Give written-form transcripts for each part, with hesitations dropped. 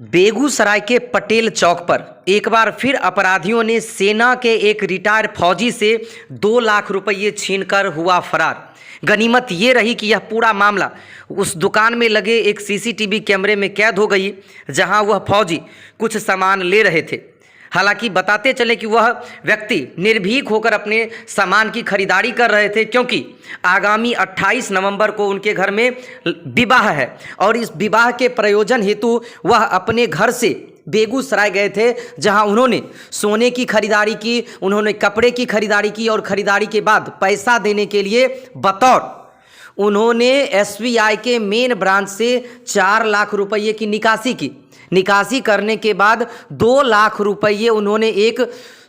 बेगूसराय के पटेल चौक पर एक बार फिर अपराधियों ने सेना के एक रिटायर्ड फौजी से 2 लाख रुपये छीनकर हुआ फरार। गनीमत ये रही कि यह पूरा मामला उस दुकान में लगे एक सीसीटीवी कैमरे में कैद हो गई, जहां वह फौजी कुछ सामान ले रहे थे। हालांकि बताते चले कि वह व्यक्ति निर्भीक होकर अपने सामान की खरीदारी कर रहे थे, क्योंकि आगामी 28 नवंबर को उनके घर में विवाह है और इस विवाह के प्रयोजन हेतु वह अपने घर से बेगूसराय गए थे, जहां उन्होंने सोने की खरीदारी की, उन्होंने कपड़े की खरीदारी की और खरीदारी के बाद पैसा देने के लिए बतौर उन्होंने एसबीआई के मेन ब्रांच से 4 लाख रुपये की निकासी की। निकासी करने के बाद 2 लाख रुपये उन्होंने एक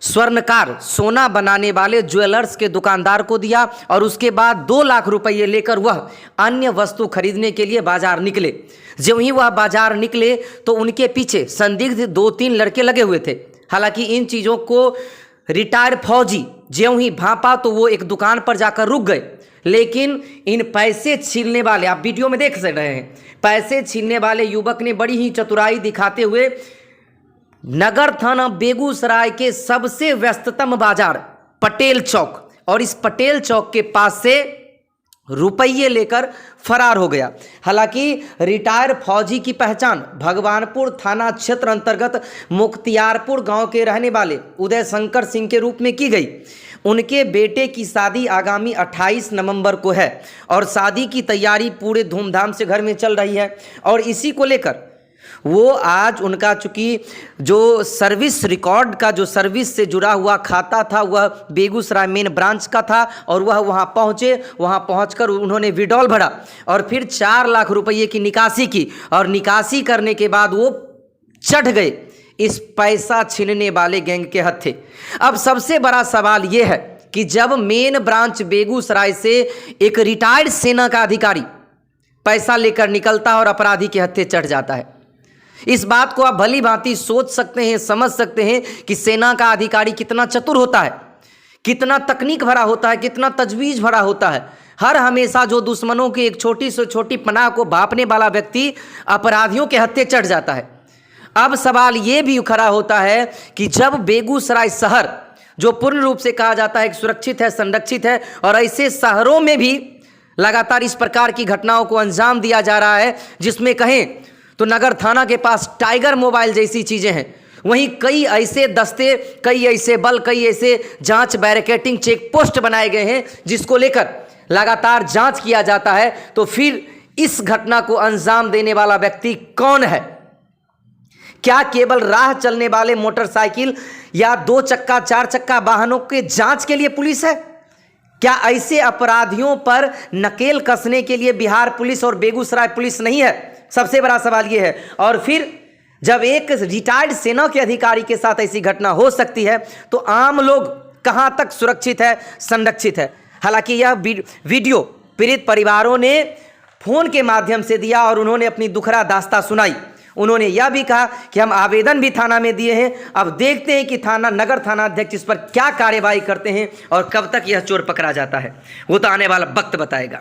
स्वर्णकार सोना बनाने वाले ज्वेलर्स के दुकानदार को दिया और उसके बाद 2 लाख रुपये लेकर वह अन्य वस्तु खरीदने के लिए बाजार निकले। जब ही वह बाजार निकले तो उनके पीछे संदिग्ध 2-3 लड़के लगे हुए थे। हालांकि इन चीज़ों को रिटायर्ड फौजी ज्यों ही भांपा तो वो एक दुकान पर जाकर रुक गए, लेकिन इन पैसे छीनने वाले, आप वीडियो में देख रहे हैं, पैसे छीनने वाले युवक ने बड़ी ही चतुराई दिखाते हुए नगर थाना बेगूसराय के सबसे व्यस्ततम बाजार पटेल चौक और इस पटेल चौक के पास से रुपये लेकर फरार हो गया। हालांकि रिटायर फौजी की पहचान भगवानपुर थाना क्षेत्र अंतर्गत मुख्तियारपुर गांव के रहने वाले उदय शंकर सिंह के रूप में की गई। उनके बेटे की शादी आगामी 28 नवंबर को है और शादी की तैयारी पूरे धूमधाम से घर में चल रही है और इसी को लेकर वो आज उनका चूँकि जो सर्विस रिकॉर्ड का जो सर्विस से जुड़ा हुआ खाता था वह बेगूसराय मेन ब्रांच का था और वह वहाँ पहुँचे। वहाँ पहुँचकर उन्होंने विड्रॉल भरा और फिर 4 लाख रुपये की निकासी की और निकासी करने के बाद वो चढ़ गए इस पैसा छीनने वाले गैंग के हत्थे। अब सबसे बड़ा सवाल ये है कि जब मेन ब्रांच बेगूसराय से एक रिटायर्ड सेना का अधिकारी पैसा लेकर निकलता और अपराधी के हत्थे चढ़ जाता है, इस बात को आप भली भांति सोच सकते हैं, समझ सकते हैं कि सेना का अधिकारी कितना चतुर होता है, कितना तकनीक भरा होता है, कितना तजवीज भरा होता है। हर हमेशा जो दुश्मनों की एक छोटी से छोटी पनाह को भांपने वाला व्यक्ति अपराधियों के हत्थे चढ़ जाता है। अब सवाल ये भी खड़ा होता है कि जब बेगूसराय शहर जो पूर्ण रूप से कहा जाता है कि सुरक्षित है, संरक्षित है, और ऐसे शहरों में भी लगातार इस प्रकार की घटनाओं को अंजाम दिया जा रहा है, जिसमें कहें तो नगर थाना के पास टाइगर मोबाइल जैसी चीज़ें हैं, वहीं कई ऐसे दस्ते, कई ऐसे बल, कई ऐसे जांच बैरिकेटिंग चेक पोस्ट बनाए गए हैं जिसको लेकर लगातार जांच किया जाता है। तो फिर इस घटना को अंजाम देने वाला व्यक्ति कौन है? क्या केवल राह चलने वाले मोटरसाइकिल या 2 चक्का 4 चक्का वाहनों के जांच के लिए पुलिस है? क्या ऐसे अपराधियों पर नकेल कसने के लिए बिहार पुलिस और बेगूसराय पुलिस नहीं है? सबसे बड़ा सवाल यह है। और फिर जब एक रिटायर्ड सेना के अधिकारी के साथ ऐसी घटना हो सकती है तो आम लोग कहां तक सुरक्षित है, संरक्षित है? हालांकि यह वीडियो पीड़ित परिवारों ने फोन के माध्यम से दिया और उन्होंने अपनी दुखरा दास्तां सुनाई। उन्होंने यह भी कहा कि हम आवेदन भी थाना में दिए हैं, अब देखते हैं कि नगर थाना अध्यक्ष इस पर क्या कार्रवाई करते हैं और कब तक यह चोर पकड़ा जाता है, वो तो आने वाला वक्त बताएगा।